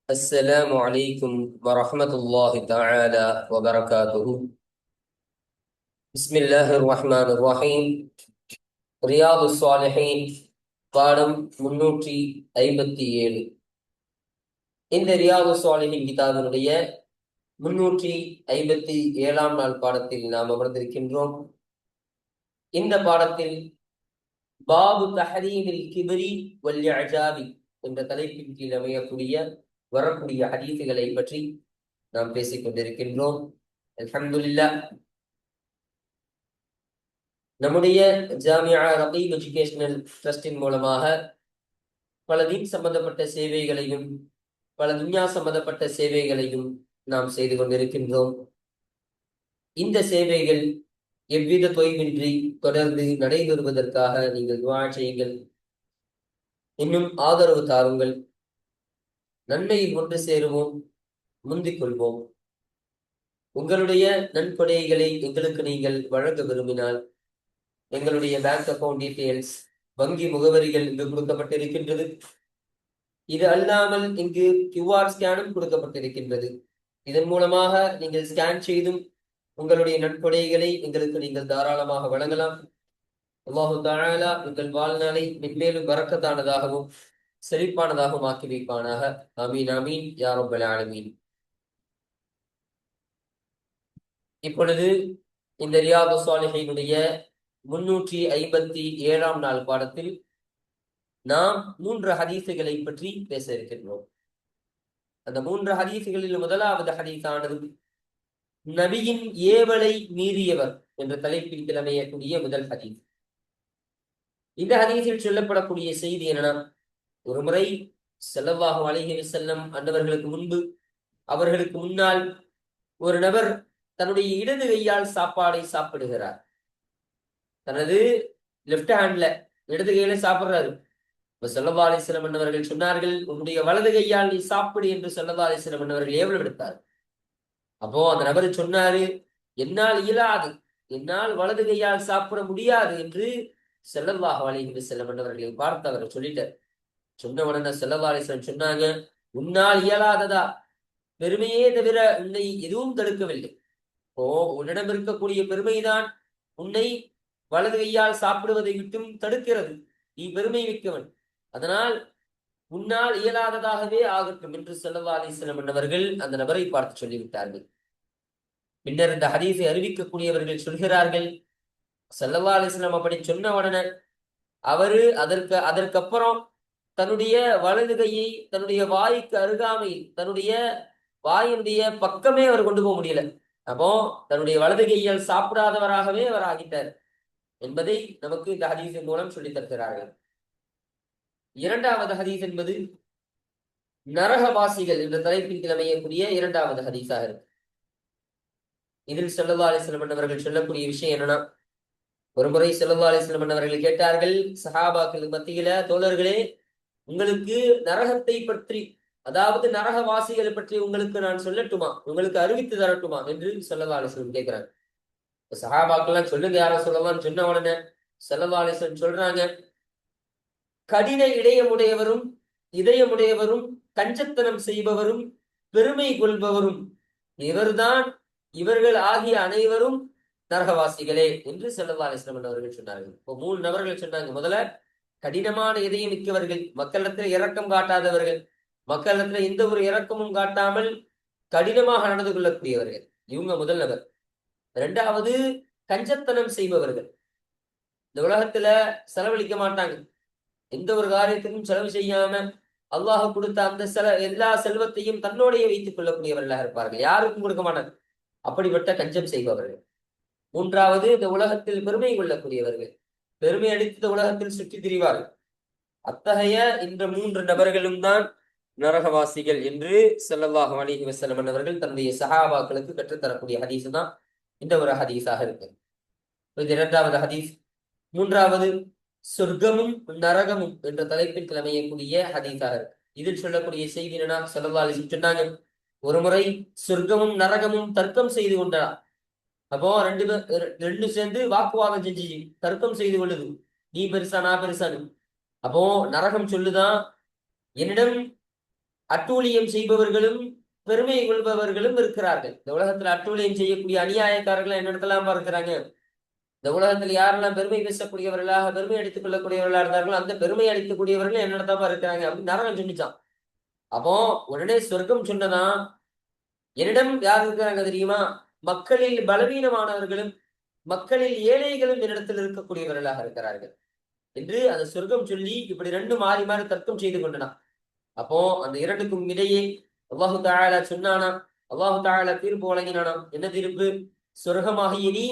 السلام عليكم ورحمة الله تعالى وبركاته. بسم الله الرحمن الرحيم. ரியாது ஸாலிஹீன் பாடம் 357. இந்த ரியாது ஸாலிஹீன் கிதாபினுடைய 357ஆம் நாள் பாடத்தில் நாம் அமர்ந்திருக்கின்றோம். இந்த பாடத்தில் பாபு தஹரீமில் கிப்ரி வல் இஅஜாபி என்ற தலைப்பின் கீழ் வரக்கூடிய ஹதீஸுகளை பற்றி நாம் பேசிக் கொண்டிருக்கின்றோம். அல்ஹம்துலில்லாஹ். நம்முடைய ஜாமியா ரகீப் எஜுகேஷனல் ட்ரஸ்டின் மூலமாக பல தீன் சம்பந்தப்பட்ட சேவைகளையும் பல துன்யா சம்பந்தப்பட்ட சேவைகளையும் நாம் செய்து கொண்டிருக்கின்றோம். இந்த சேவைகள் எவ்வித தொய்வின்றி தொடர்ந்து நடைபெறுவதற்காக நீங்கள் துஆ செய்யுங்கள். இன்னும் ஆதரவு தாருங்கள். நன்மையில் ஒன்று சேருவோம், முந்திக் கொள்வோம். உங்களுடைய நன்கொடைகளை எங்களுக்கு நீங்கள் வழங்க விரும்பினால் எங்களுடைய பேங்க் அக்கவுண்ட் டீட்டெயில்ஸ், வங்கி முகவரிகள் இங்கு கொடுக்கப்பட்டிருக்கின்றது. இது அல்லாமல் இங்கு கியூஆர் ஸ்கேனும் கொடுக்கப்பட்டிருக்கின்றது. இதன் மூலமாக நீங்கள் ஸ்கேன் செய்தும் உங்களுடைய நன்கொடைகளை எங்களுக்கு நீங்கள் தாராளமாக வழங்கலாம். அல்லாஹு தஆலா உங்கள் வாழ்நாளை மென்மேலும் பரக்கத்தானதாகவும் செழிப்பானதாகவும் ஆக்கி வைப்பானாக. ஆமீன் ஆமீன் யா ரப்பல் ஆலமீன். இப்பொழுது இந்த ரியாது ஸாலிஹீனுடைய 357ஆம் நாள் பாடத்தில் நாம் 3 ஹதீஸுகளை பற்றி பேச இருக்கின்றோம். அந்த 3 ஹதீஸுகளில் முதலாவது ஹதீஸானது நபியின் ஏவலை மீறியவர் என்ற தலைப்பில் கிளமையக்கூடிய முதல் ஹதீஸ். இந்த ஹதீஸில் சொல்லப்படக்கூடிய செய்தி என்னன்னா, ஒரு முறை ஸல்லல்லாஹு அலைஹி வஸல்லம் அவர்களுக்கு முன்னால் ஒரு நபர் தன்னுடைய இடது கையால் சாப்பாடை சாப்பிடுகிறார். தனது லெப்ட் ஹேண்ட்ல இடது கையில சாப்பிடுறாரு. ஸல்லல்லாஹு அலைஹி வஸல்லம் அவர்கள் சொன்னார்கள், உன்னுடைய வலது கையால் நீ சாப்பிடு என்று ஸல்லல்லாஹு அலைஹி வஸல்லம் அவர்கள் ஏவல் விடுத்தார். அப்போ அந்த நபர் சொன்னாரு, என்னால் இயலாது, என்னால் வலது கையால் சாப்பிட முடியாது என்று ஸல்லல்லாஹு அலைஹி வஸல்லம் அவர்களை பார்த்து அவர் சொல்லிட்டார். சொன்ன உடனே ஸல்லல்லாஹு அலைஹி வஸல்லம் சொன்னாங்க, உன்னால் இயலாததா? பெருமையே தவிர உன்னை எதுவும் தடுக்கவில்லை. ஓ, உன்னிடம் இருக்கக்கூடிய பெருமைதான் உன்னை வலது கையால் சாப்பிடுவதை விட்டும் தடுக்கிறது. நீ பெருமை மிக்கவன், அதனால் உன்னால் இயலாததாகவே ஆகட்டும் என்று ஸல்லல்லாஹு அலைஹி வஸல்லம் அவர்கள் அந்த நபரை பார்த்து சொல்லிவிட்டார்கள். பின்னர் இந்த ஹதீஸை அறிவிக்கக்கூடியவர்கள் சொல்கிறார்கள், ஸல்லல்லாஹு அலைஹி வஸல்லம் அப்படி சொன்ன உடனே அவரு அதற்கப்புறம் தன்னுடைய வலது கையை தன்னுடைய வாய்க்கு அருகாமையில், தன்னுடைய வாயினுடைய பக்கமே அவர் கொண்டு போக முடியல. அப்போ தன்னுடைய வலது கையால் சாப்பிடாதவராகவே அவர் ஆகிட்டார் என்பதை நமக்கு இந்த ஹதீஸின் மூலம் சொல்லித் தருகிறார்கள். இரண்டாவது ஹதீஸ் என்பது நரகவாசிகள் என்ற தலைப்பில் கிளமையக்கூடிய இரண்டாவது ஹதீஸாக இருக்கு. இதில் ஸல்லல்லாஹு அலைஹி வஸல்லம் அவர்கள் சொல்லக்கூடிய விஷயம் என்னன்னா, ஒரு முறை ஸல்லல்லாஹு அலைஹி வஸல்லம் அவர்கள் கேட்டார்கள், சஹாபாக்கள் மத்தியில, தோழர்களே, உங்களுக்கு நரகத்தை பற்றி, அதாவது நரகவாசிகளை பற்றி உங்களுக்கு நான் சொல்லட்டுமா, உங்களுக்கு அறிவித்து தரட்டுமா என்று ஸல்லல்லாஹு அலைஹி வஸல்லம் கேட்கிறாங்க. சஹாபாக்கெல்லாம் சொல்லுங்க யார சொல்லலாம்னு சொன்ன உடனே ஸல்லல்லாஹு அலைஹி வஸல்லம் சொல்றாங்க, கடின இதயமுடையவரும் கஞ்சத்தனம் செய்பவரும் பெருமை கொள்பவரும் இவர்கள் ஆகிய அனைவரும் நரகவாசிகளே என்று ஸல்லல்லாஹு அலைஹி வஸல்லம் அவர்கள் சொன்னார்கள். இப்போ 3 நபர்கள் சொன்னாங்க. முதல்ல கடினமான இதயம் மிக்கவர்கள், மக்களிடத்தில் இரக்கம் காட்டாதவர்கள், மக்களிடத்தில் எந்த ஒரு இரக்கமும் காட்டாமல் கடினமாக நடந்து கொள்ளக்கூடியவர்கள், இவங்க முதல் நபர். இரண்டாவது கஞ்சத்தனம் செய்பவர்கள், இந்த உலகத்துல செலவழிக்க மாட்டாங்க, எந்த ஒரு காரியத்துக்கும் செலவு செய்யாம அல்லாஹ் கொடுத்த அந்த எல்லா செல்வத்தையும் தன்னோடைய வைத்துக் கொள்ளக்கூடியவர்களாக இருப்பார்கள், யாருக்கும் கொடுக்க மாட்டாங்க. அப்படிப்பட்ட கஞ்சம் செய்பவர்கள். மூன்றாவது இந்த உலகத்தில் பெருமை கொள்ளக்கூடியவர்கள், பெருமை அடித்த உலகத்தில் சுற்றி திரிவார்கள். அத்தகைய இந்த 3 நபர்களும் தான் நரகவாசிகள் என்று ஸல்லல்லாஹு அலைஹி வஸல்லம் அவர்கள் தன்னுடைய சஹாபாக்களுக்கு கற்றுத்தரக்கூடிய ஹதீஸ் தான் இந்த ஒரு ஹதீஸாக இருக்கு. இது இரண்டாவது ஹதீஸ். மூன்றாவது சொர்க்கமும் நரகமும் என்ற தலைப்பில் கிளமையக்கூடிய ஹதீஸாக இருக்கு. இதில் சொல்லக்கூடிய செய்தி என்னன்னா, ஸல்லல்லாஹு அலைஹி வஸல்லம் சொன்னாங்க, ஒரு முறை சொர்க்கமும் நரகமும் தர்க்கம் செய்து கொண்டா. அப்போ ரெண்டு சேர்ந்து வாக்குவாதம் செஞ்சு தர்க்கம் செய்து கொள்ளுது, நீ பெருசா நான் பெருசான்னு. அப்போ நரகம் சொல்லுதான், என்னிடம் அட்டூழியம் செய்பவர்களும் பெருமை கொள்பவர்களும் இருக்கிறார்கள். இந்த உலகத்துல அட்டூழியம் செய்யக்கூடிய அநியாயக்காரர்கள் என்னிடத்தெல்லாம் இருக்கிறாங்க. இந்த உலகத்தில் யாரெல்லாம் பெருமை பேசக்கூடியவர்களாக பெருமை அடித்துக் கொள்ளக்கூடியவர்களா இருந்தார்களோ அந்த பெருமை அடிக்கக்கூடியவர்கள் என்னிடத்தான் இருக்கிறாங்க அப்படின்னு நரகம் சொன்னிச்சான். அப்போ உடனே சொர்க்கம் சொன்னதான், என்னிடம் யார் இருக்கிறாங்க தெரியுமா? மக்களில் பலவீனமானவர்களும் மக்களில் ஏழைகளும் என்னிடத்தில் இருக்கக்கூடியவர்களாக இருக்கிறார்கள் என்று அந்த சொர்க்கம் சொல்லி இப்படி ரெண்டு மாறி மாறி தர்க்கம் செய்து கொண்டனான். அப்போ அந்த இரண்டுக்கும் இடையே அல்லாஹு தஆலா சொன்னானா, அல்லாஹு தஆலா தீர்ப்பு வழங்கினானாம். என்ன தீர்ப்பு? சொர்க்கமாகிய நீ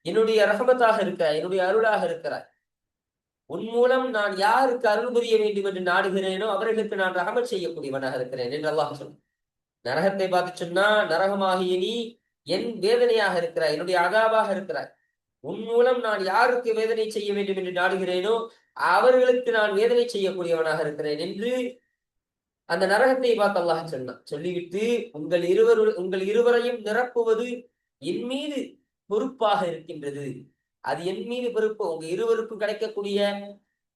என்னுடைய ரஹமத்தாக இருக்கிறாய், என்னுடைய அருளாக இருக்கிறாய். உன் மூலம் நான் யாருக்கு அருள் புரிய வேண்டும் என்று நாடுகிறேனோ அவர்களுக்கு நான் ரஹமத் செய்யக்கூடியவனாக இருக்கிறேன் என்று அல்லாஹ் சொன்னான். நரகத்தை பார்த்து சொன்னா, நரகமாகிய நீ என் வேதனையாக இருக்கிறாய், என்னுடைய அதாபாக இருக்கிறாய். உன் மூலம் நான் யாருக்கு வேதனை செய்ய வேண்டும் என்று நாடுகிறேனோ அவர்களுக்கு நான் வேதனை செய்யக்கூடியவனாக இருக்கிறேன் என்று அந்த நரகத்தை பார்த்து அல்லாஹ் சொன்னான். சொல்லிவிட்டு உங்கள் இருவரையும் நிரப்புவது என் மீது பொறுப்பாக இருக்கின்றது. அது என் மீது பொறுப்பு. உங்க இருவருக்கும் கிடைக்கக்கூடிய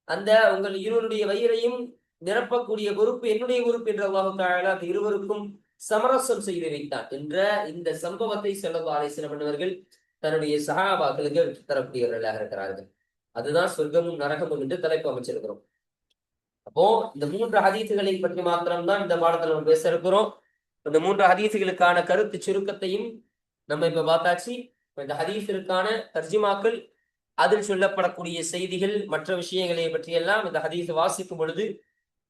அந்த உங்கள் இருவருடைய வயிறையும் நிரப்பக்கூடிய பொறுப்பு என்னுடைய பொறுப்பு என்று அல்லாஹு தஆலா அந்த இருவருக்கும் சமரசம் செய்து வைத்தான் என்ற இந்த சம்பவத்தை ஸல்லல்லாஹு அலைஹி வஸல்லம் அவர்கள் தன்னுடைய சஹாபாக்களுக்கு தரக்கூடியவர்களாக இருக்கிறார்கள். அதுதான் சொர்க்கமும் நரகமும் என்று தலைப்பு அமைச்சிருக்கிறோம். அப்போ இந்த 3 ஹதீசுகளை பற்றி மாத்திரம்தான் இந்த பாடத்தில் நம்ம பேச இருக்கிறோம். இந்த 3 ஹதீசுகளுக்கான கருத்து சுருக்கத்தையும் நம்ம இப்ப பார்த்தாச்சு. இந்த ஹதீஸிற்கான தர்ஜிமாக்கள், அதில் சொல்லப்படக்கூடிய செய்திகள், மற்ற விஷயங்களை பற்றியெல்லாம் இந்த ஹதீஸ் வாசிக்கும் பொழுது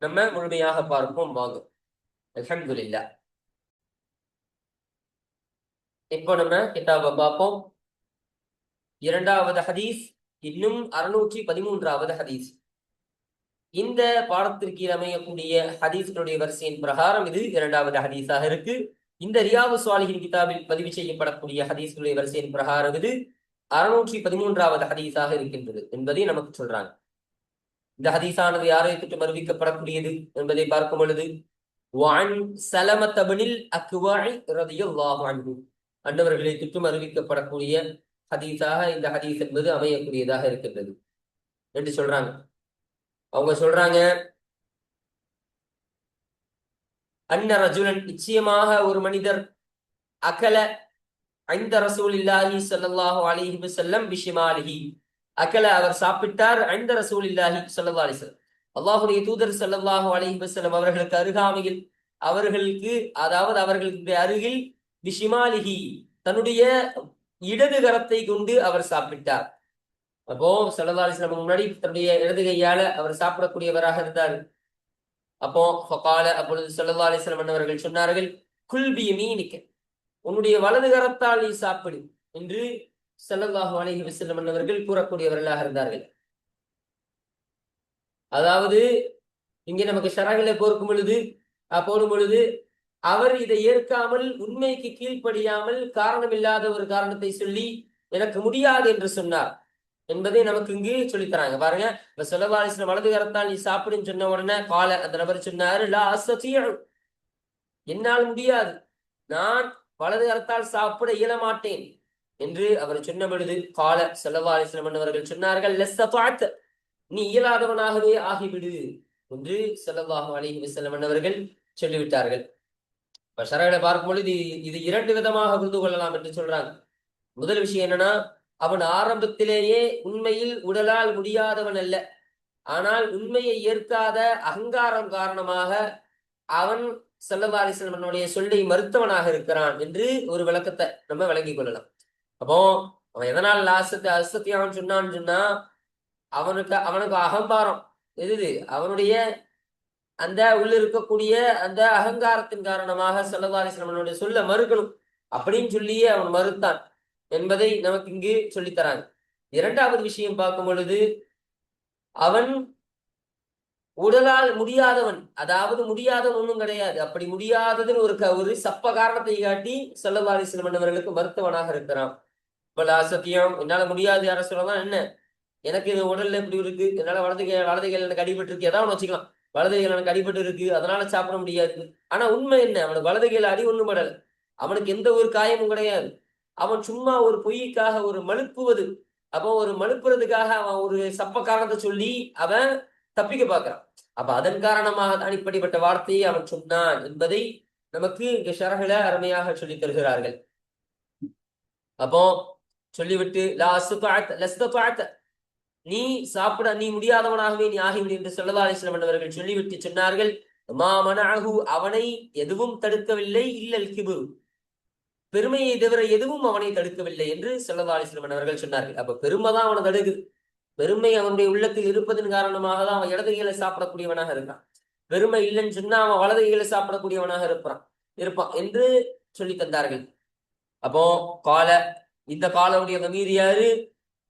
நம்ம முழுமையாக பார்ப்போம். வாங்க, அல்ஹம்துலில்லாஹ். இப்போ நம்ம கிதாபை பார்ப்போம். 2வது ஹதீஸ், இன்னும் 613வது ஹதீஸ். இந்த பாடத்திற்கு அமையக்கூடிய ஹதீஸ்களுடைய வரிசையின் பிரகாரம் இது 2வது ஹதீஸாக இருக்கு. இந்த ரியாது ஸாலிஹீன் கிதாபில் பதிவு செய்யப்படக்கூடிய ஹதீஸ்களுடைய வரிசையின் பிரகாரம் இது 613வது ஹதீஸாக இருக்கின்றது என்பதை நமக்கு சொல்றாங்க. இந்த ஹதீஸானது யாரை தொட்டு அறிவிக்கப்படக்கூடியது என்பதை பார்க்கும் பொழுது, வஅன் ஸலமத பினில் அக்வஇ ரலியல்லாஹு அன்ஹு அன்னவர்களை தொட்டு அறிவிக்கப்படக்கூடிய ஹதீஸாக இந்த ஹதீஸ் என்பது அமையக்கூடியதாக இருக்கின்றது என்று சொல்றாங்க. அவங்க சொல்றாங்க, அன்ன ரஜுலன், நிச்சயமாக ஒரு மனிதர், அகல ஐந்த ரசூலில்லாஹி ஸல்லல்லாஹு அலைஹி வஸல்லம் பிஷிமாலிஹி, அகல அவர் சாப்பிட்டார், ஐந்த ரசூலில்லாஹி ஸல்லல்லாஹு அலைஹி வஸல்லம் அல்லாஹ்வுடைய தூதர் ஸல்லல்லாஹு அலைஹி வஸல்லம் அவர்களுக்கு அருகாமையில், அவர்களுக்கு அதாவது அவர்களுக்கு அருகில், பிஷிமாலிஹி தன்னுடைய இடது கரத்தை கொண்டு அவர் சாப்பிட்டார். அப்போ ஸல்லல்லாஹு அலைஹி வஸல்லம் முன்னாடி தன்னுடைய இடது கையால அவர் சாப்பிடக்கூடியவராக இருந்தார். அப்போ ஃபகால, அப்பொழுது ஸல்லல்லாஹு அலைஹி வஸல்லம் அவர்கள் சொன்னார்கள், குல் பியமீனிக, உன்னுடைய வலது கரத்தால் நீ சாப்பிடு என்று ஸல்லல்லாஹு அலைஹி வஸல்லம் அவர்கள் கூறக்கூடியவர்களாக இருந்தார்கள். அதாவது இங்கே நமக்கு ஷரஹில போடும் பொழுது அவர் இதை ஏற்காமல், உண்மைக்கு கீழ்ப்படியாமல், காரணம் இல்லாத ஒரு காரணத்தை சொல்லி எனக்கு முடியாது என்று சொன்னார் என்பதை நமக்கு இங்கு சொல்லித்தராங்க. பாருங்க, இப்ப ஸல்லல்லாஹு அலைஹி வஸல்லம் வலது கரத்தால் நீ சாப்பிடுன்னு சொன்ன உடனே கால அந்த நபர் சொன்னாரு, லா அஸ்ததிஉ, என்னால் முடியாது, நான் வலது கரத்தால் சாப்பிட இயல மாட்டேன் என்று அவர் சொன்ன பொழுது, கால ஸல்லல்லாஹு அலைஹி வஸல்லம் அவர்கள் சொன்னார்கள், லஸ்ததஅத், நீ இயலாதவனாகவே ஆகிவிடு என்று ஸல்லல்லாஹு அலைஹி வஸல்லம் அவர்கள் சொல்லிவிட்டார்கள். இப்ப ஷரஹ்ல பார்க்கும் பொழுது இது 2 விதமாக புரிந்து கொள்ளலாம் என்று சொல்றாங்க. முதல் விஷயம் என்னன்னா, அவன் ஆரம்பத்திலேயே உண்மையில் உடலால் முடியாதவன் அல்ல, ஆனால் உண்மையை ஏற்காத அகங்காரம் காரணமாக அவன் ஸல்லல்லாஹு அலைஹி வஸல்லம் சொல்லை மறுத்தவனாக இருக்கிறான் என்று ஒரு விளக்கத்தை நம்ம விளங்கிக் கொள்ளலாம். அப்போ அவன் எதனால் அசத்தியான்னு சொன்னான்னு சொன்னா, அவனுக்கு அகம்பாரம் எது, அவனுடைய அந்த உள்ள இருக்கக்கூடிய அந்த அகங்காரத்தின் காரணமாக ஸல்லல்லாஹு அலைஹி வஸல்லம் சொல்ல மறுக்கணும் அப்படின்னு சொல்லியே அவன் மறுத்தான் என்பதை நமக்கு இங்கு சொல்லித்தராங்க. 2வது விஷயம் பார்க்கும் பொழுது, அவன் உடலால் முடியாதவன், அதாவது முடியாதவன் ஒன்றும் கிடையாது, அப்படி முடியாததுன்னு ஒரு சப்ப காரணத்தை காட்டி ஸல்லல்லாஹு அலைஹி வஸல்லம் அவர்களுக்கு மருத்துவனாக இருக்கிறான். இப்ப சத்தியம், என்னால முடியாது யார சொல்லலாம், என்ன எனக்கு இது உடல்ல இப்படி இருக்கு, என்னால வலது கையில் எனக்கு அடிபட்டு இருக்கு, ஏதாவது வச்சுக்கலாம், வலது கையில் எனக்கு அடிபட்டு இருக்கு அதனால சாப்பிட முடியாது. ஆனா உண்மை என்ன, அவனுக்கு வலது கையில அடி ஒண்ணும் படல, அவனுக்கு எந்த ஒரு காயமும் கிடையாது. அவன் சும்மா ஒரு பொய்க்காக ஒரு மழுப்புவது, அப்போ ஒரு மழுப்புறதுக்காக அவன் ஒரு சப்ப காரணத்தை சொல்லி அவன் தப்பிக்க பார்க்கிறான். அப்ப அதன் காரணமாக தான் இப்படிப்பட்ட வார்த்தையை அவன் சொன்னான் என்பதை நமக்கு இங்க ஷரஹ்ல அருமையாக சொல்லித் தருகிறார்கள். அப்போ சொல்லிவிட்டு நீ சாப்பிட நீ முடியாதவனாகவே நீ ஆகிவிடு என்று ஸல்லல்லாஹு அலைஹி வஸல்லம் அவர்கள் சொல்லிவிட்டு சொன்னார்கள், அவனை எதுவும் தடுக்கவில்லை, இல்லல் கிபுரு, பெருமையை தவிர எதுவும் அவனை தடுக்கவில்லை என்று ஸல்லல்லாஹு அலைஹி வஸல்லம் அவர்கள் சொன்னார்கள். அப்ப பெருமை தான் அவனை தடுக்குது. பெருமை அவனுடைய உள்ளத்தில் இருப்பதன் காரணமாக தான் அவன் இடதுகையில சாப்பிடக்கூடியவனாக இருக்கான். பெருமை இல்லைன்னு சொன்னா அவன் வலதுகையில சாப்பிடக்கூடியவனாக இருப்பான் என்று சொல்லி தந்தார்கள். அப்போ இந்த காலவுடைய கமீர் யாரு?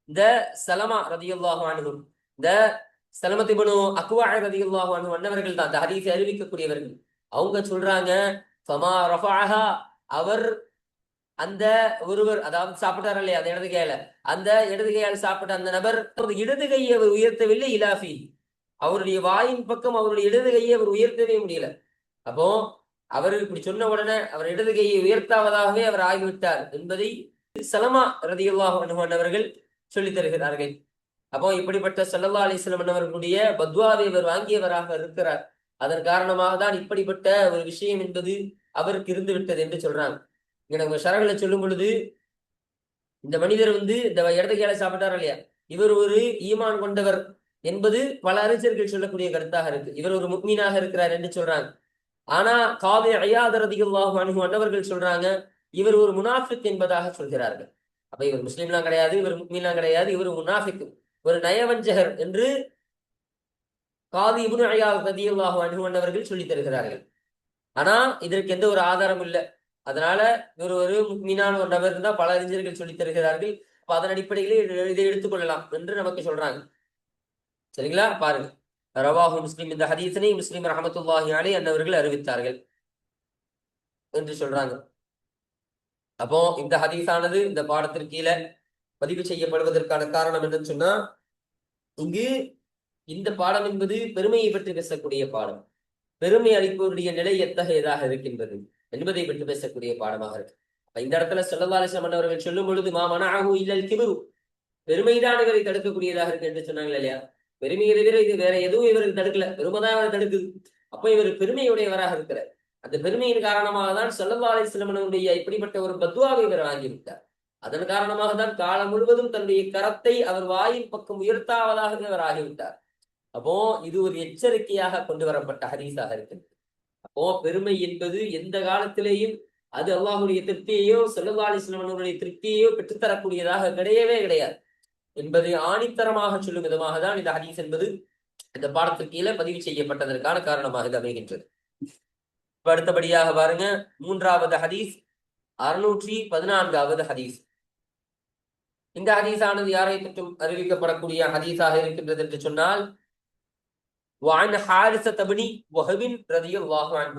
இந்த சலமா ரதியல்லாஹு அன்ஹு, இந்த சலமத் இப்னு அக்வா ரதியல்லாஹு அன்ஹு அன்னவர்கள் தான் இந்த ஹதீஸை அறிவிக்கக்கூடியவர்கள். அவங்க சொல்றாங்க, ஃபமா ரஃபஅஹா, அவர் அந்த ஒருவர், அதாவது சாப்பிட்டார் இல்லையா அந்த இடது கையில, அந்த இடது கையால் சாப்பிட்ட அந்த நபர் இடது கையை அவர் உயர்த்தவில்லை, இலாஃபி, அவருடைய வாயின் பக்கம் அவருடைய இடது கையை அவர் உயர்த்தவே முடியல. அப்போ அவர் இப்படி சொன்ன உடனே அவர் இடது கையை உயர்த்தாவதாகவே அவர் ஆகிவிட்டார் என்பதை சலமா ரதியல்லாஹு அன்ஹு அவர்கள் சொல்லித் தருகிறார்கள். அப்போ இப்படிப்பட்ட ஸல்லல்லாஹு அலைஹி வஸல்லம் அவர்களுடைய பத்வாவை அவர் வாங்கியவராக இருக்கிறார். அதன் காரணமாக தான் இப்படிப்பட்ட ஒரு விஷயம் என்பது அவருக்கு இருந்து விட்டது என்று சொல்றாங்க. நம்ம ஷரஹ்ல சொல்லும் பொழுது, இந்த மனிதர் இந்த இடது கையில சாப்பிட்டார் இல்லையா, இவர் ஒரு ஈமான் கொண்டவர் என்பது பல அறிஞர்கள் சொல்லக்கூடிய கருத்தாக இருக்கு. இவர் ஒரு முஃமினாக இருக்கிறார் என்று சொல்றாங்க. ஆனா காதி இயாத் ரலியல்லாஹு அன்ஹு அன்னவர்கள் சொல்றாங்க, இவர் ஒரு முனாஃபிக் என்பதாக சொல்கிறார்கள். அப்ப இவர் முஸ்லீம்லாம் கிடையாது, இவர் முஃமின்லாம் கிடையாது, இவர் முனாஃபிக், ஒரு நயவஞ்சகர் என்று காதி இப்னு இயாத் ரலியல்லாஹு அன்ஹு அன்னவர்கள் சொல்லி தருகிறார்கள். ஆனா இதற்கு எந்த ஒரு ஆதாரம் இல்லை. அதனால இவர் ஒரு முஃமினான ஒரு நபர் இருந்தா பல அறிஞர்கள் சொல்லி தருகிறார்கள். அப்ப அதன் அடிப்படையிலே இதை எடுத்துக்கொள்ளலாம் என்று நமக்கு சொல்றாங்க. சரிங்களா? பாருங்க, ரவாஹு முஸ்லிம், இந்த ஹதீஸனை முஸ்லிம் ரஹ்மத்துல்லாஹி அலைஹி அன்னவர்கள் அறிவித்தார்கள் என்று சொல்றாங்க. அப்போ இந்த ஹதீஸானது இந்த பாடத்திற்கு கீழே பதிவு செய்யப்படுவதற்கான காரணம் என்னன்னு சொன்னா, இங்கு இந்த பாடம் என்பது பெருமையை பற்றி பேசக்கூடிய பாடம். பெருமை அளிப்பவருடைய நிலை எத்தகையதாக இருக்கின்றது என்பதை பற்றி பேசக்கூடிய பாடமாக இருக்கு. இந்த இடத்துல ஸல்லல்லாஹு அலைஹி வஸல்லம் அவர்கள் சொல்லும் பொழுது, மா மனஅஹு இல்லல் கிப்ரு, பெருமைதான் இவரை தடுக்கக்கூடியதாக இருக்கு என்று சொன்னாங்க இல்லையா? பெருமையை தவிர இது வேற எதுவும் இவருக்கு தடுக்கல, பெருமைதான் இவரை தடுக்குது. அப்போ இவர் பெருமையுடையவராக இருக்கிறார். அந்த பெருமையின் காரணமாக தான் ஸல்லல்லாஹு அலைஹி வஸல்லம் அவருடைய இப்படிப்பட்ட ஒரு பத்வாவை இவர் வாங்கிவிட்டார். அதன் காரணமாக தான் காலம் முழுவதும் தன்னுடைய கரத்தை அவர் வாயின் பக்கம் உயர்த்தாவதாக அவர் ஆகிவிட்டார். அப்போ இது ஒரு எச்சரிக்கையாக கொண்டு வரப்பட்ட ஹதீஸாக இருக்கிறது. அப்போ பெருமை என்பது எந்த காலத்திலேயும் அது அல்லாஹ்வுடைய திருப்தியையோ ஸல்லல்லாஹு அலைஹி வஸல்லம் அவருடைய திருப்தியையோ பெற்றுத்தரக்கூடியதாக கிடையவே கிடையாது என்பதை ஆணித்தரமாக சொல்லும் விதமாக தான் இந்த ஹதீஸ் என்பது இந்த பாடத்திற்கு கீழே பதிவு செய்யப்பட்டதற்கான காரணமாக இது அமைகின்றது. இப்ப அடுத்தபடியாக பாருங்க, மூன்றாவது ஹதீஸ், 614வது ஹதீஸ். இந்த ஹதீஸானது யாரை பற்றும் அறிவிக்கப்படக்கூடிய ஹதீஸாக இருக்கின்றது என்று சொன்னால், وعن حارثة بن وهب رضي الله عنه,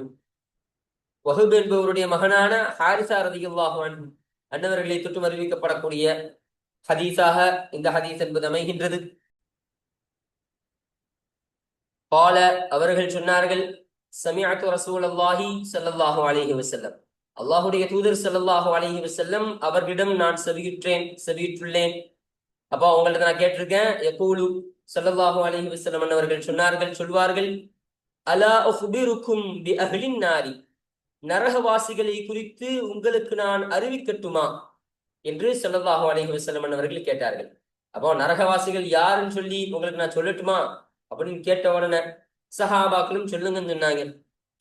வஹப் என்பவருடைய மகனான ஹாரிசா ரலியல்லாஹு அன்ஹு அன்னவர்களை தொற்றும் அறிவிக்கப்படக்கூடிய ஹதீஸாக இந்த ஹதீஸ் என்பது அமைகின்றது. قال, அவர்கள் சொன்னார்கள், சமிஅத்து ரசூலல்லாஹி ஸல்லல்லாஹு அலைஹி வஸல்லம், அல்லாஹ்வுடைய தூதர் ஸல்லல்லாஹு அலைஹி வஸல்லம் அவர்களிடம் நான் செவியுற்றுள்ளேன். அப்போ உங்கள்ட்ட நான் கேட்டிருக்கேன். யகூலு, ஸல்லல்லாஹு அலைஹி வஸல்லம் அவர்கள் சொல்வார்கள், அலா உஃபிருக்கும் பி அஹ்லின் நாரி, நரகவாசிகளை குறித்து உங்களுக்கு நான் அறிவிக்கட்டுமா என்று ஸல்லல்லாஹு அலைஹி வஸல்லம் அவர்கள் கேட்டார்கள். அப்போ நரகவாசிகள் யாருன்னு சொல்லி உங்களுக்கு நான் சொல்லட்டுமா அப்படின்னு கேட்ட உடனே சஹாபாக்களும் சொல்லுங்கன்னு சொன்னாங்க.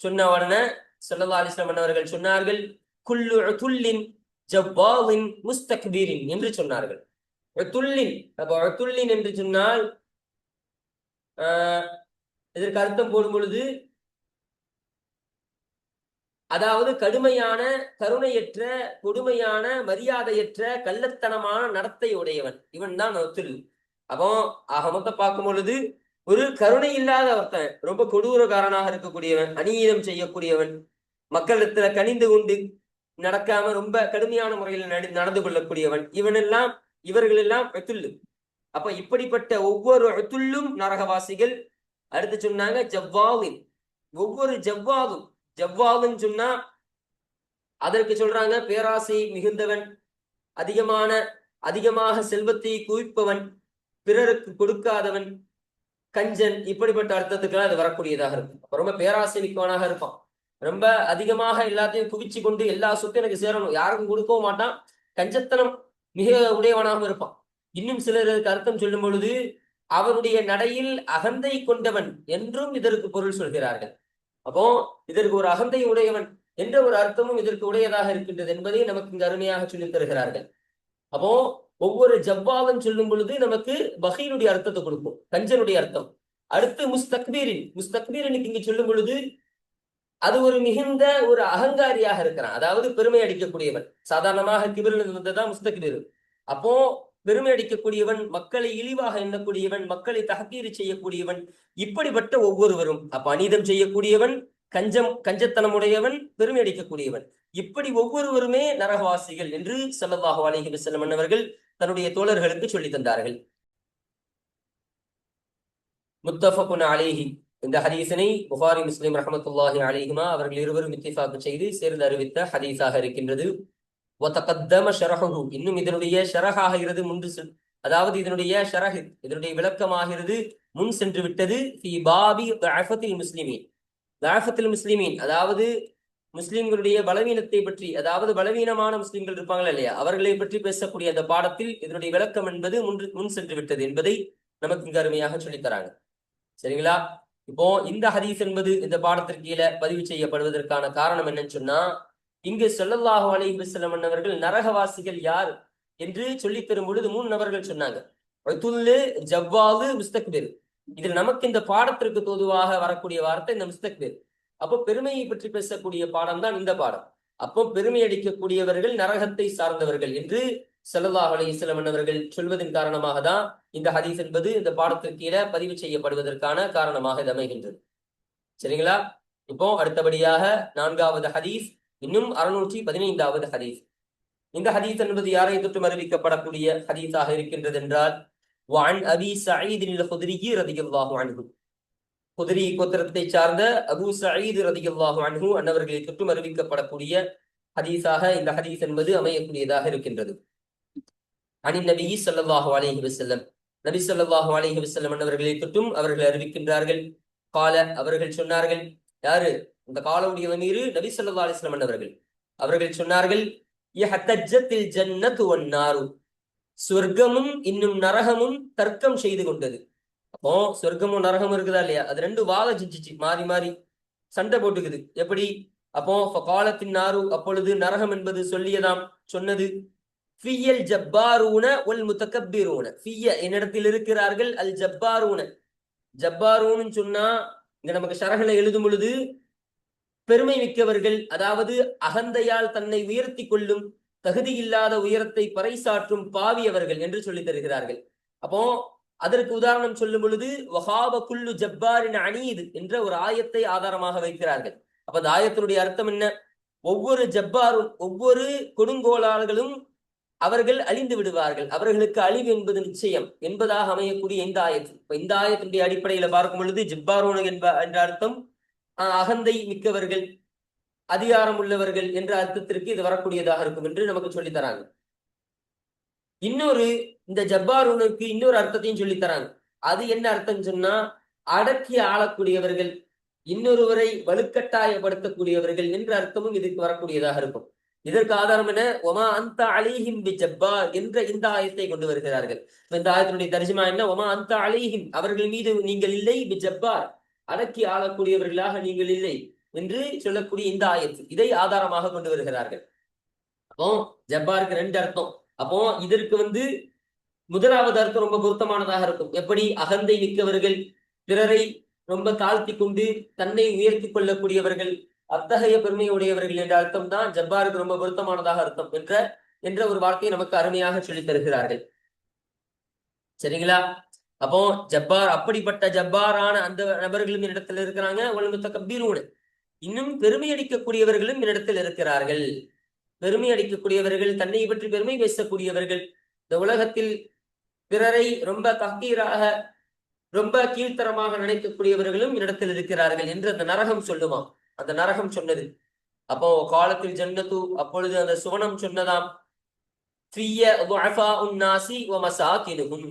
சொன்ன உடனே ஸல்லல்லாஹு அலைஹி வஸல்லம் அவர்கள் சொன்னார்கள், குல்லு உதுல்லின் ஜவ்வாலின் முஸ்தக்பீரின் என்று சொன்னார்கள். உதுல்லின், அப்போ உதுல்லின் என்று சொன்னால் இதற்கு அர்த்தம் போடும் பொழுது, அதாவது கடுமையான, கருணையற்ற, கொடுமையான, மரியாதையற்ற, கள்ளத்தனமான நடத்தை உடையவன், இவன் தான் உதுல். அப்போ ஆக மொத்தம் பார்க்கும் பொழுது ஒரு கருணை இல்லாத ஒருத்தன், ரொம்ப கொடூரக்காரனாக இருக்கக்கூடியவன், அநீதம் செய்யக்கூடியவன், மக்களிடத்துல கனிந்து கொண்டு நடக்காம ரொம்ப கடுமையான முறையில் நடந்து கொள்ளக்கூடியவன், இவர்கள் எல்லாம் உதுல். அப்ப இப்படிப்பட்ட ஒவ்வொரு உதுல்லும் நரகவாசிகள். அடுத்து சொன்னாங்க ஜவ்வாலின், ஒவ்வொரு ஜவ்வாதுன்னு சொன்னா அதற்கு சொல்றாங்க பேராசை மிகுந்தவன், அதிகமாக செல்வத்தை குவிப்பவன், பிறருக்கு கொடுக்காதவன், கஞ்சன், இப்படிப்பட்ட அர்த்தத்துக்கெல்லாம் அது வரக்கூடியதாக இருக்கும். ரொம்ப பேராசை மிக்கவனாக இருப்பான். ரொம்ப அதிகமாக எல்லாத்தையும் குவிச்சு கொண்டு எல்லா சொத்து எனக்கு சேரணும், யாருக்கும் கொடுக்கவும் மாட்டான், கஞ்சத்தனம் மிக உடையவனாகவும் இருப்பான். இன்னும் சிலருக்கு அர்த்தம் சொல்லும் பொழுது அவருடைய நடையில் அகந்தை கொண்டவன் என்றும் இதற்கு பொருள் சொல்கிறார்கள். அப்போ இதற்கு ஒரு அகந்தை உடையவன் என்ற ஒரு அர்த்தமும் இதற்கு உடையதாக இருக்கின்றது என்பதை நமக்கு இங்கு அருமையாக சொல்லித் தருகிறார்கள். அப்போ ஒவ்வொரு ஜவ்வாவன் சொல்லும் பொழுது நமக்கு பகீனுடைய அர்த்தத்தை கொடுக்கும், கஞ்சனுடைய அர்த்தம். அடுத்து முஸ்தக்பீரனுக்கு இங்கு சொல்லும் பொழுது அது ஒரு மிகுந்த ஒரு அகங்காரியாக இருக்கிறான், அதாவது பெருமை அடிக்கக்கூடியவன். சாதாரணமாக கிபிரில் இருந்ததுதான் முஸ்தக்பீர். அப்போ பெருமை அடிக்கக்கூடியவன், மக்களை இழிவாக எண்ணக்கூடியவன், மக்களை தஹ்கீர் செய்யக்கூடியவன், இப்படிப்பட்ட ஒவ்வொருவரும். அப்ப அநீதம் செய்யக்கூடியவன், கஞ்சத்தனமுடையவன், பெருமை அடிக்கக்கூடியவன், இப்படி ஒவ்வொருவருமே நரகவாசிகள் என்று ஸல்லல்லாஹு அலைஹி வஸல்லம் அவர்கள் தன்னுடைய தோழர்களுக்கு சொல்லி தந்தார்கள். முத்தஃபகுன் அலைஹி, இந்த ஹதீஸினை புகாரி முஸ்லிம் ரஹ்மத்துல்லாஹி அலைஹிமா அவர்கள் இருவரும் இத்திஃபாக் செய்து சேர்ந்து அறிவித்த ஹதீஸாக இருக்கின்றது. இன்னும் இதனுடைய ஷரஹாகிறது முன்பு, அதாவது இதனுடைய ஷரஹ், இதனுடைய விளக்கமாகிறது முன் சென்று விட்டது. ஃபி பாபி துஅஃபத்தில் முஸ்லிமீன், துஅஃபத்தில் முஸ்லிமீன், அதாவது முஸ்லிம்களுடைய பலவீனத்தை பற்றி, அதாவது பலவீனமான முஸ்லிம்கள் இருப்பாங்களா இல்லையா, அவர்களை பற்றி பேசக்கூடிய அந்த பாடத்தில் இதனுடைய விளக்கம் என்பது முன் சென்று விட்டது என்பதை நமக்கு இங்கு அருமையாக சொல்லித்தராங்க. சரிங்களா? இப்போ இந்த ஹதீஸ் என்பது இந்த பாடத்திற்கு கீழே பதிவு செய்யப்படுவதற்கான காரணம் என்னன்னு சொன்னா, இங்கு ஸல்லல்லாஹு அலைஹி வஸல்லம் அவர்கள் நரகவாசிகள் யார் என்று சொல்லி தரும் பொழுது 3 நபர்கள் சொன்னாங்க. ஜவ்வாது, முஸ்தக்பிர். இதில் நமக்கு இந்த பாடத்திற்கு பொதுவாக வரக்கூடிய வார்த்தை இந்த முஸ்தக்பிர். அப்போ பெருமையை பற்றி பேசக்கூடிய பாடம் தான் இந்த பாடம். அப்போ பெருமை அடிக்கக்கூடியவர்கள் நரகத்தை சார்ந்தவர்கள் என்று ஸல்லல்லாஹு அலைஹி வஸல்லம் அவர்கள் சொல்வதன் காரணமாக தான் இந்த ஹதீஸ் என்பது இந்த பாடத்திற்கு கீழே பதிவு செய்யப்படுவதற்கான காரணமாக இது அமைகின்றது. சரிங்களா? இப்போ அடுத்தபடியாக 4வது ஹதீஸ், இன்னும் 615வது ஹதீஸ். இந்த ஹதீஸ் என்பது யாரை தொற்றும் அறிவிக்கப்படக்கூடிய ஹதீஸாக இருக்கின்றது என்றால், வஅன் அபி ஸஈத் அல்-குத்ரி ரலியல்லாஹு அன்ஹு, குத்ரி கோத்திரத்தை சார்ந்த அபூ ஸஈத் ரலியல்லாஹு அன்ஹு அன்னவர்களை தொற்றும் அறிவிக்கப்படக்கூடிய ஹதீஸாக இந்த ஹதீஸ் என்பது அமையக்கூடியதாக இருக்கின்றது. அனி நபி ஸல்லல்லாஹு அலைஹி வஸல்லம், நபி ஸல்லல்லாஹு அலைஹி வஸல்லம் அன்னவர்களை தொற்றும் அவர்கள் அறிவிக்கின்றார்கள். கால, அவர்கள் சொன்னார்கள். யாரு? இந்த காலவுடைய அமீரு நபி ஸல்லல்லாஹு அலைஹி வஸல்லம் அவர்கள். அவர்கள் சொன்னார்கள், யஹ்தஜ்ஜத்தில் ஜன்னத்து வன் நாரு, சொர்க்கமும் இன்னும் நரகமும் தர்க்கம் செய்து கொண்டது. அப்போ சொர்க்கமும் நரகமும் இருக்குதா இல்லையா, அது ரெண்டு வாதம் செஞ்சிச்சு, மாறி மாறி சண்டை போட்டுக்குது. எப்படி? அப்போ காலத்தின் நாரு, அப்பொழுது நரகம் என்பது சொன்னது, ஃபியல் ஜப்பாரூன வல் முத்தகப்பிரூன, ஃபிய என்னிடத்தில் இருக்கிறார்கள், அல் ஜப்பாரூன, ஜப்பாரூன்னு சொன்னா இங்க நமக்கு ஷரஹ்ல எழுதும் பொழுது பெருமை மிக்கவர்கள், அதாவது அகந்தையால் தன்னை உயர்த்தி கொள்ளும், தகுதி இல்லாத உயரத்தை பறைசாற்றும் பாவியவர்கள் என்று சொல்லி தருகிறார்கள். அப்போ அதற்கு உதாரணம் சொல்லும் பொழுது வஹாப குல்லு ஜப்பாரின் அனீது என்ற ஒரு ஆயத்தை ஆதாரமாக வைக்கிறார்கள். அப்ப அந்த ஆயத்தினுடைய அர்த்தம் என்ன? ஒவ்வொரு ஜப்பாரும், ஒவ்வொரு கொடுங்கோளாளர்களும் அவர்கள் அழிந்து விடுவார்கள், அவர்களுக்கு அழிவு என்பது நிச்சயம் என்பதாக அமையக்கூடிய இந்த ஆயத்து. இந்த ஆயத்தினுடைய அடிப்படையில பார்க்கும் பொழுது ஜப்பாரோன என்ற அர்த்தம் அகந்தை மிக்கவர்கள், அதிகாரம் உள்ளவர்கள் என்ற அர்த்தத்திற்கு இது வரக்கூடியதாக இருக்கும் என்று நமக்கு சொல்லி தராங்க. இந்த ஜப்பாரூனுக்கு இன்னொரு அர்த்தத்தையும் சொல்லி தராங்க. அது என்ன அர்த்தம் சொன்னா, அடக்கி ஆளக்கூடியவர்கள், இன்னொருவரை வலுக்கட்டாயப்படுத்தக்கூடியவர்கள் என்ற அர்த்தமும் இதுக்கு வரக்கூடியதாக இருக்கும். இதற்கு ஆதாரம் என ஒமா அந்த அலைஹிம் பி ஜப்பார் என்ற இந்த ஆயத்தை கொண்டு வருகிறார்கள். இந்த ஆயத்தினுடைய தர்ஜுமா என்ன? ஒமா அந்த அலைஹிம், அவர்கள் மீது நீங்கள் இல்லை, பி ஜப்பார், அடக்கி ஆளக்கூடியவர்களாக நீங்கள் இல்லை என்று சொல்லக்கூடிய இந்த ஆயத்து, இதை ஆதாரமாக கொண்டு வருகிறார்கள். அப்போ ஜப்பாருக்கு 2 அர்த்தம். அப்போ இதற்கு முதலாவது அர்த்தம் ரொம்ப பொருத்தமானதாக இருக்கும். எப்படி? அகந்தை மிக்கவர்கள், பிறரை ரொம்ப தாழ்த்தி கொண்டு தன்னை உயர்த்தி கொள்ளக்கூடியவர்கள், அத்தகைய பெருமையுடையவர்கள் என்ற அர்த்தம் தான் ஜப்பாருக்கு ரொம்ப பொருத்தமானதாக அர்த்தம் என்ற ஒரு வார்த்தையை நமக்கு அருமையாக சொல்லி தருகிறார்கள். சரிங்களா? அப்போ ஜப்பார், அப்படிப்பட்ட ஜப்பாரான அந்த நபர்களும் என்னிடத்தில் இருக்கிறாங்க. முத்தகப்பீரூன, இன்னும் பெருமை அடிக்கக்கூடியவர்களும் என்னிடத்தில் இருக்கிறார்கள். பெருமை அடிக்கக்கூடியவர்கள், தன்னை பற்றி பெருமை பேசக்கூடியவர்கள், இந்த உலகத்தில் பிறரை ரொம்ப தஹ்கீராக, ரொம்ப கீழ்த்தரமாக நினைக்கக்கூடியவர்களும் என்னிடத்தில் இருக்கிறார்கள் என்று அந்த நரகம் சொல்லுமா. அந்த நரகம் சொன்னது. அப்போ காலத்தில் ஜன்னத்து, அப்பொழுது அந்த சுவனம் சொன்னதாம், ஃபிய துஅஃபாஉன் நாஸி வ மசாகினுஹும்,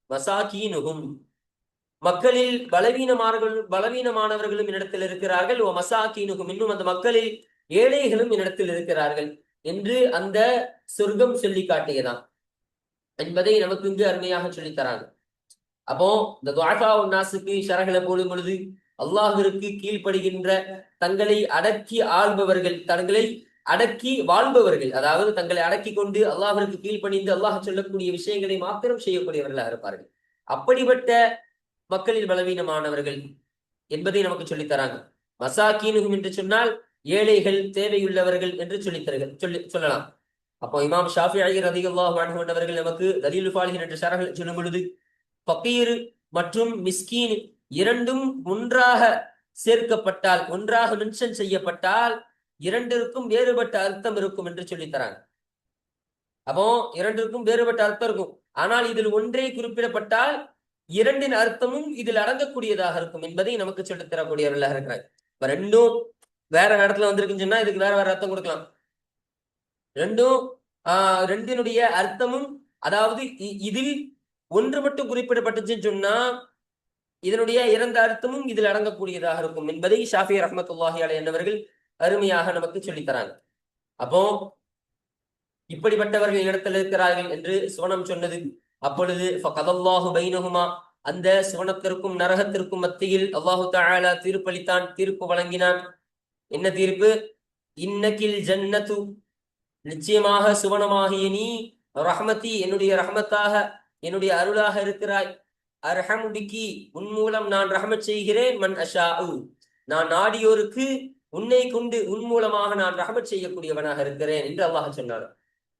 மசாகீனுஹும், மக்களில் பலவீனமானவர்களும் என்னிடத்தில் இருக்கிறார்கள். ஓ மசாக்கீனுகும், இன்னும் அந்த மக்களில் ஏழைகளும் என்னிடத்தில் இருக்கிறார்கள் என்று அந்த சொர்க்கம் சொல்லி காட்டியதான் என்பதை நமக்கு இங்கு அருமையாக சொல்லித்தராங்க. அப்போ இந்த துஆஃபா உன்னாசுக்கு ஷரஹ்ல போடும் பொழுது அல்லாஹ்விற்கு கீழ்ப்படுகின்ற, தங்களை அடக்கி ஆள்பவர்கள், தங்களை அடக்கி வாழ்பவர்கள், அதாவது தங்களை அடக்கி கொண்டு அல்லாஹ்விற்கு கீழ்ப்பணிந்து அல்லாஹ் சொல்லக்கூடிய விஷயங்களை மாத்திரம் செய்யக்கூடியவர்களாக இருப்பார்கள். அப்படிப்பட்ட மக்களில் பலவீனமானவர்கள் என்பதை நமக்கு சொல்லித்தராங்க. மசாக்கீனுகும் என்று சொன்னால் ஏழைகள், தேவையுள்ளவர்கள் என்று சொல்லலாம். அப்போ இமாம் ஷாஃபிஈ ரலியல்லாஹு அன்ஹு அவர்கள் நமக்கு தலீலுல் ஃபாலிஹின் என்ற ஷரஹ்ல சொல்லும் பொழுது ஃபகீர் மற்றும் மிஸ்கீன் இரண்டும் ஒன்றாக சேர்க்கப்பட்டால், ஒன்றாக மென்ஷன் செய்யப்பட்டால் இரண்டிற்கும் வேறுபட்ட அர்த்தம் இருக்கும் என்று சொல்லித்தராங்க. அப்போ இரண்டிற்கும் வேறுபட்ட அர்த்தம் இருக்கும். ஆனால் இதில் ஒன்றே குறிப்பிடப்பட்டால் இரண்டின் அர்த்தமும் இதில் அடங்கக்கூடியதாக இருக்கும் என்பதை நமக்கு சொல்லித் தரக்கூடியவர்களாக இருக்கிறாங்க. இப்ப ரெண்டும் வேற இடத்துல வந்திருக்குன்னு சொன்னா இதுக்கு வேற வேற அர்த்தம் கொடுக்கலாம். ரெண்டினுடைய அர்த்தமும், அதாவது இதில் ஒன்று மட்டும் குறிப்பிடப்பட்டுச்சுன்னு சொன்னா இதனுடைய இரண்டு அர்த்தமும் இதில் அடங்கக்கூடியதாக இருக்கும் என்பதை ஷாஃபி ரஹ்மத்துல்லாஹி அலைஹி என்பவர்கள் அருமையாக நமக்கு சொல்லித்தராங்க. அப்போ இப்படிப்பட்டவர்கள் இடத்தில் இருக்கிறார்கள் என்று சுவனம் சொன்னது. அப்பொழுது ஃபகதல்லாஹு பைனஹுமா, அந்த சுவனத்திற்கும் நரகத்திற்கும் மத்தியில் அல்லாஹு தஆலா தீர்ப்பளித்தான், தீர்ப்பு வழங்கினான். என்ன தீர்ப்பு? இன்னகில் ஜன்னத்து, நிச்சயமாக சுவனமாகிய நீ, ரஹ்மதி, என்னுடைய ரஹ்மத்தாக, என்னுடைய அருளாக இருக்கிறாய். அர்ஹம் பிகி, உன் மூலம் நான் ரஹ்மத் செய்கிறேன். மன் அஷாஉ, நான் நாடியோருக்கு உன்னை கொண்டு உன் மூலமாக நான் ரஹ்மத் செய்யக்கூடியவனாக இருக்கிறேன் என்று அல்லாஹ் சொன்னார்.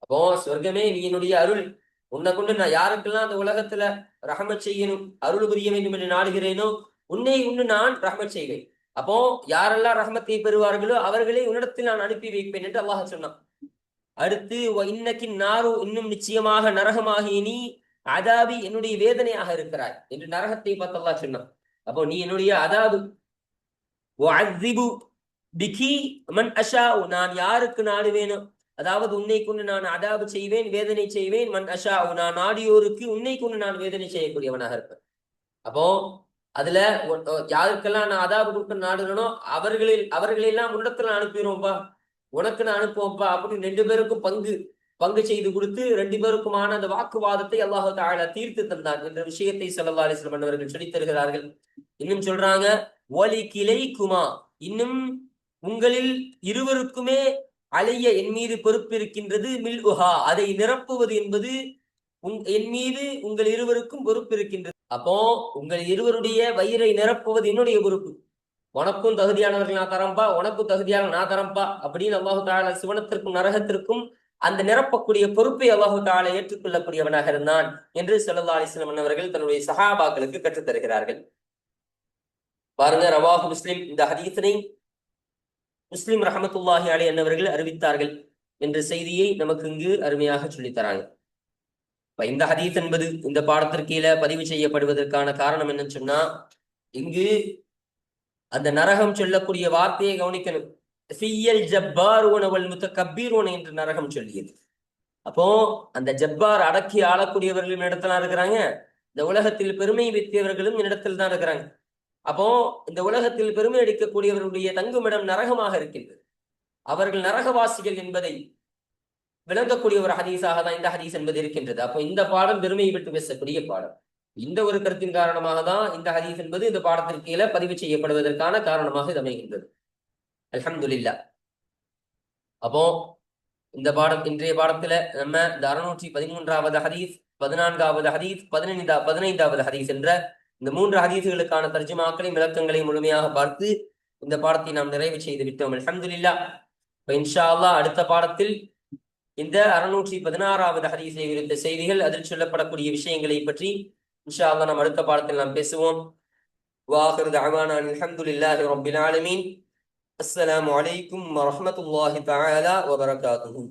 அப்போ சொர்க்கமே நீ என்னுடைய அருள், உன்னை கொண்டு நான் யாருக்கெல்லாம் அந்த உலகத்துல ரஹ்மத் செய்யணும், அருள் புரிய வேண்டும் என்று நாடுகிறேனோ உன்னை கொண்டு நான் ரஹ்மத் செய்வேன். அப்போ யாரெல்லாம் ரஹ்மத்தை பெறுவார்களோ அவர்களை உன்னிடத்தில் நான் அனுப்பி வைப்பேன் என்று அல்லாஹ் சொன்னான். அடுத்து இன்னைக்கு நாரு, இன்னும் நிச்சயமாக நரகமாகிய நீ, அதாபி, என்னுடைய வேதனையாக இருக்கிறாய் என்று நரகத்தை பார்த்து அல்லாஹ் சொன்னான். அப்போ நீ என்னுடைய அதாபு, பிகி மன் அஷா, நான் யாருக்கு நாடுவேனோ, அதாவது உன்னை கொண்டு நான் அதாபு செய்வேன், வேதனை செய்வேன். மன் அஷா, நான் நாடியோருக்கு உன்னை கொண்டு நான் வேதனை செய்யக்கூடியவனாக இருப்பேன். அப்போ அதுல யாருக்கெல்லாம் நான் அதாபு கொடுக்க நாடுறனோ அவர்களெல்லாம் உன்னிடத்துல அனுப்பிடுவோம்ப்பா, உனக்கு நான் அனுப்புவோம்ப்பா அப்படின்னு ரெண்டு பேருக்கும் பங்கு செய்து கொடுத்து ரெண்டு பேருக்குமான அந்த வாக்குவாதத்தை அல்லாஹு தஆலா தீர்த்து தந்தான் என்ற விஷயத்தை ஸல்லல்லாஹு அலைஹி வஸல்லம் அவர்கள் சொல்லித் தருகிறார்கள். இன்னும் சொல்றாங்க, ஒலி கிளைக்குமா, இன்னும் உங்களில் இருவருக்குமே அலைய, என் மீது பொறுப்பு இருக்கின்றது. மில் உஹா, அதை நிரப்புவது என்பது என் மீது உங்கள் இருவருக்கும் பொறுப்பு இருக்கின்றது. அப்போ உங்கள் இருவருடைய வயிறை நிரப்புவது என்னுடைய பொறுப்பு. உனக்கும் தகுதியானவர்கள் நான் தரம்பா, உனக்கும் தகுதியான நான் தரம்பா அப்படின்னு அல்லாஹு தஆலா சிவனத்திற்கும் நரகத்திற்கும் அந்த நிரப்பக்கூடிய பொறுப்பை அல்லாஹு தஆலா ஏற்றுக்கொள்ளக்கூடியவனாக இருந்தான் என்று ஸல்லல்லாஹு அலைஹி வஸல்லம் அவர்கள் தன்னுடைய சஹாபாக்களுக்கு கற்றுத் தருகிறார்கள். பாருங்க, ரவாஹு முஸ்லிம், இந்த ஹதீஸனை முஸ்லிம் ரஹமத்துல்லாஹி அலைஹி என்பவர்கள் அறிவித்தார்கள் என்ற செய்தியை நமக்கு இங்கு அருமையாக சொல்லித்தராங்க. இந்த ஹதீஸ் என்பது இந்த பாடத்திற்கீழ பதிவு செய்யப்படுவதற்கான காரணம் என்னன்னு சொன்னா, இங்கு அந்த நரகம் சொல்லக்கூடிய வார்த்தையை கவனிக்கணும். என்று நரகம் சொல்லியது. அப்போ அந்த ஜப்பார், அடக்கி ஆளக்கூடியவர்களும் இடத்துல இருக்கிறாங்க, இந்த உலகத்தில் பெருமை வைத்தியவர்களும் இடத்தில் தான் இருக்கிறாங்க. அப்போ இந்த உலகத்தில் பெருமை அடிக்கக்கூடியவர்களுடைய தங்குமிடம் நரகமாக இருக்கின்றது. அவர்கள் நரகவாசிகள் என்பதை விளங்கக்கூடிய ஒரு ஹதீஸாக தான் இந்த ஹதீஸ் என்பது இருக்கின்றது. அப்போ இந்த பாடம் பெருமையை விட்டு பேசக்கூடிய பாடம். இந்த ஒரு கருத்தின் காரணமாக தான் இந்த ஹதீஸ் என்பது இந்த பாடத்திற்கு கீழே பதிவு செய்யப்படுவதற்கான காரணமாக இது அமைகின்றது. அல்ஹம்துலில்லாஹ். அப்போ இந்த பாடம், இன்றைய பாடத்துல நம்ம இந்த 613வது ஹதீஸ், 14வது ஹதீஸ், 15வது ஹதீஸ் என்ற இந்த 3 ஹதீஸ்களுக்கான தர்ஜுமாக்களையும் விளக்கங்களையும் முழுமையாக பார்த்து இந்த பாடத்தை நாம் நிறைவு செய்து விட்டோம். அல்ஹம்துலில்லாஹ். இப்ப இன்ஷா அல்லாஹ் அடுத்த பாடத்தில் இந்த 616வது ஹதீஸை குறித்த செய்திகள், அதில் சொல்லப்படக்கூடிய விஷயங்களை பற்றி இன்ஷா அல்லாஹ் நாம் அடுத்த பாடத்தில் நாம் பேசுவோம். வாஹிரு தஅவானா அல்ஹம்துலில்லாஹி ரப்பில் ஆலமீன். அஸ்ஸலாமு அலைக்கும் வரஹ்மத்துல்லாஹி தஆலா வபரகாத்துஹு.